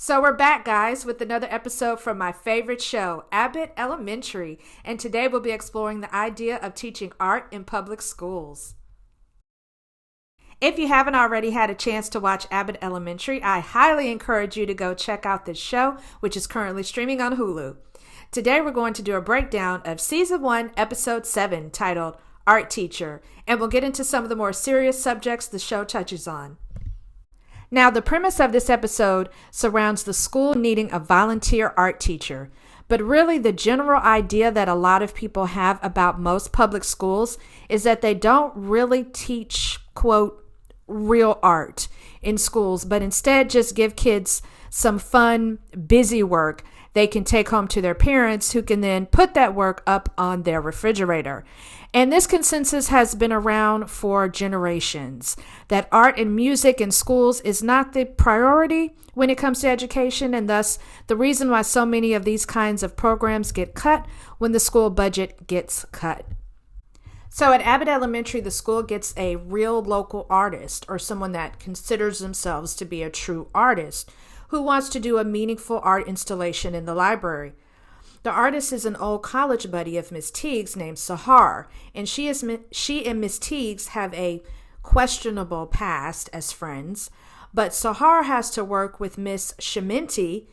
So we're back, guys, with another episode from my favorite show, Abbott Elementary, and today we'll be exploring the idea of teaching art in public schools. If you haven't already had a chance to watch Abbott Elementary, I highly encourage you to go check out this show, which is currently streaming on Hulu. Today we're going to do a breakdown of Season 1, Episode 7, titled Art Teacher, and we'll get into some of the more serious subjects the show touches on. Now, the premise of this episode surrounds the school needing a volunteer art teacher, but really the general idea that a lot of people have about most public schools is that they don't really teach, quote, real art in schools, but instead just give kids some fun, busy work they can take home to their parents, who can then put that work up on their refrigerator. And this consensus has been around for generations, that art and music in schools is not the priority when it comes to education, and thus the reason why so many of these kinds of programs get cut when the school budget gets cut. So at Abbott Elementary, the school gets a real local artist, or someone that considers themselves to be a true artist, who wants to do a meaningful art installation in the library. The artist is an old college buddy of Miss Teague's named Sahar, and she and Miss Teague's have a questionable past as friends, but Sahar has to work with Miss Shimenti,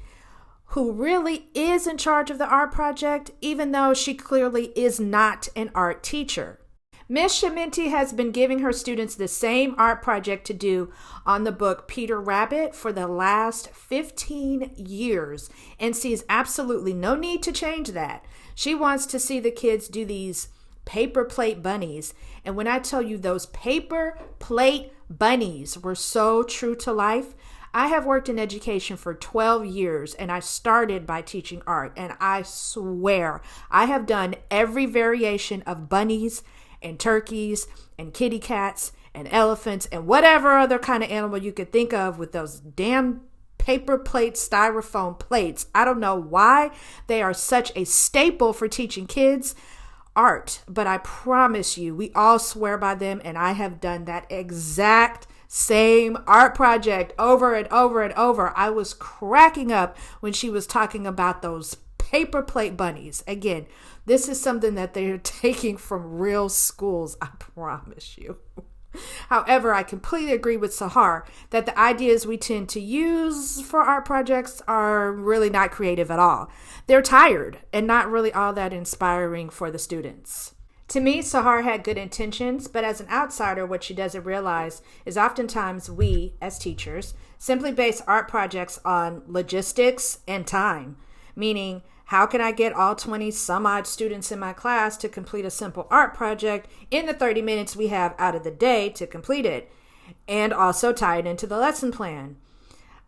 who really is in charge of the art project, even though she clearly is not an art teacher. Miss Shimenti has been giving her students the same art project to do on the book Peter Rabbit for the last 15 years and sees absolutely no need to change that. She wants to see the kids do these paper plate bunnies. And when I tell you those paper plate bunnies were so true to life, I have worked in education for 12 years and I started by teaching art. And I swear I have done every variation of bunnies and turkeys and kitty cats and elephants and whatever other kind of animal you could think of with those damn paper plate styrofoam plates. I don't know why they are such a staple for teaching kids art, but I promise you, we all swear by them, and I have done that exact same art project over and over and over. I was cracking up when she was talking about those paper plate bunnies. Again, this is something that they're taking from real schools, I promise you. However, I completely agree with Sahar that the ideas we tend to use for art projects are really not creative at all. They're tired and not really all that inspiring for the students. To me, Sahar had good intentions, but as an outsider, what she doesn't realize is oftentimes we, as teachers, simply base art projects on logistics and time, meaning, how can I get all 20 some odd students in my class to complete a simple art project in the 30 minutes we have out of the day to complete it, and also tie it into the lesson plan?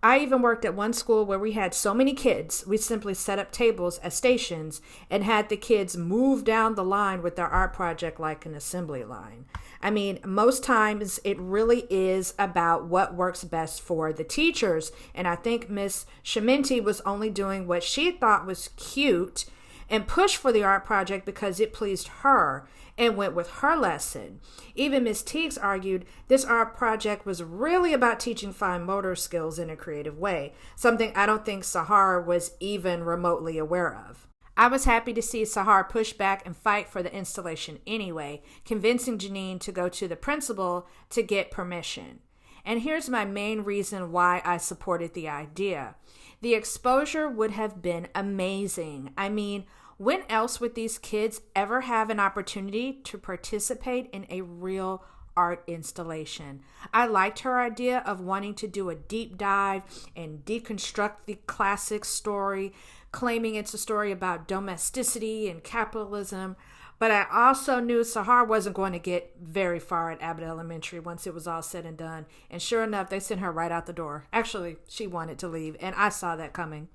I even worked at one school where we had so many kids, we simply set up tables as stations and had the kids move down the line with their art project like an assembly line. I mean, most times it really is about what works best for the teachers. And I think Miss Shimenti was only doing what she thought was cute and pushed for the art project because it pleased her and went with her lesson. Even Miss Teagues argued this art project was really about teaching fine motor skills in a creative way, something I don't think Sahar was even remotely aware of. I was happy to see Sahar push back and fight for the installation anyway, convincing Janine to go to the principal to get permission. And here's my main reason why I supported the idea. The exposure would have been amazing. I mean, when else would these kids ever have an opportunity to participate in a real art installation? I liked her idea of wanting to do a deep dive and deconstruct the classic story, claiming it's a story about domesticity and capitalism. But I also knew Sahar wasn't going to get very far at Abbott Elementary once it was all said and done. And sure enough, they sent her right out the door. Actually, she wanted to leave, and I saw that coming.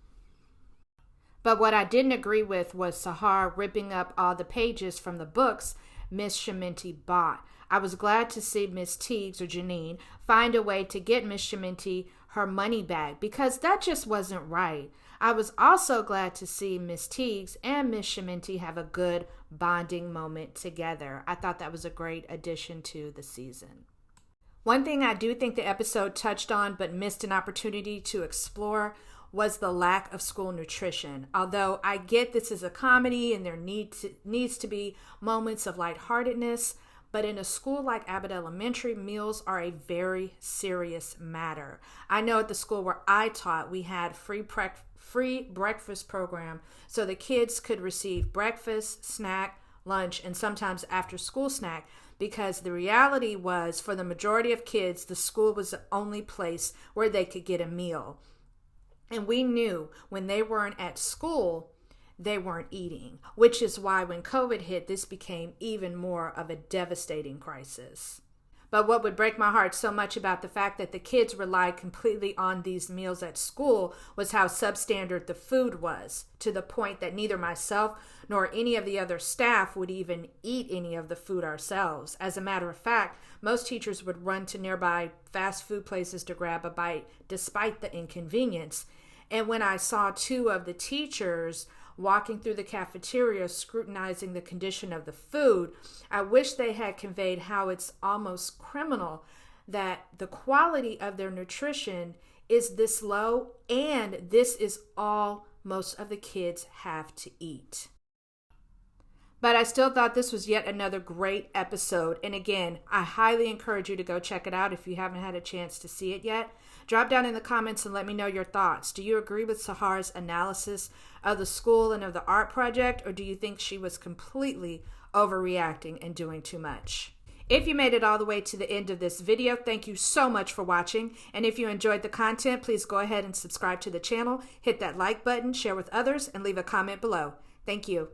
But what I didn't agree with was Sahar ripping up all the pages from the books Miss Shimenti bought. I was glad to see Miss Teagues, or Janine, find a way to get Miss Shimenti her money back, because that just wasn't right. I was also glad to see Miss Teagues and Miss Shimenti have a good bonding moment together. I thought that was a great addition to the season. One thing I do think the episode touched on but missed an opportunity to explore was the lack of school nutrition. Although I get this is a comedy and there needs to be moments of lightheartedness, but in a school like Abbott Elementary, meals are a very serious matter. I know at the school where I taught, we had free breakfast program so the kids could receive breakfast, snack, lunch, and sometimes after school snack, because the reality was for the majority of kids, the school was the only place where they could get a meal. And we knew when they weren't at school, they weren't eating, which is why when COVID hit, this became even more of a devastating crisis. But what would break my heart so much about the fact that the kids relied completely on these meals at school was how substandard the food was, to the point that neither myself nor any of the other staff would even eat any of the food ourselves. As a matter of fact, most teachers would run to nearby fast food places to grab a bite, despite the inconvenience. And when I saw two of the teachers walking through the cafeteria scrutinizing the condition of the food, I wish they had conveyed how it's almost criminal that the quality of their nutrition is this low, and this is all most of the kids have to eat. But I still thought this was yet another great episode. And again, I highly encourage you to go check it out if you haven't had a chance to see it yet. Drop down in the comments and let me know your thoughts. Do you agree with Sahar's analysis of the school and of the art project, or do you think she was completely overreacting and doing too much? If you made it all the way to the end of this video, thank you so much for watching. And if you enjoyed the content, please go ahead and subscribe to the channel, hit that like button, share with others, and leave a comment below. Thank you.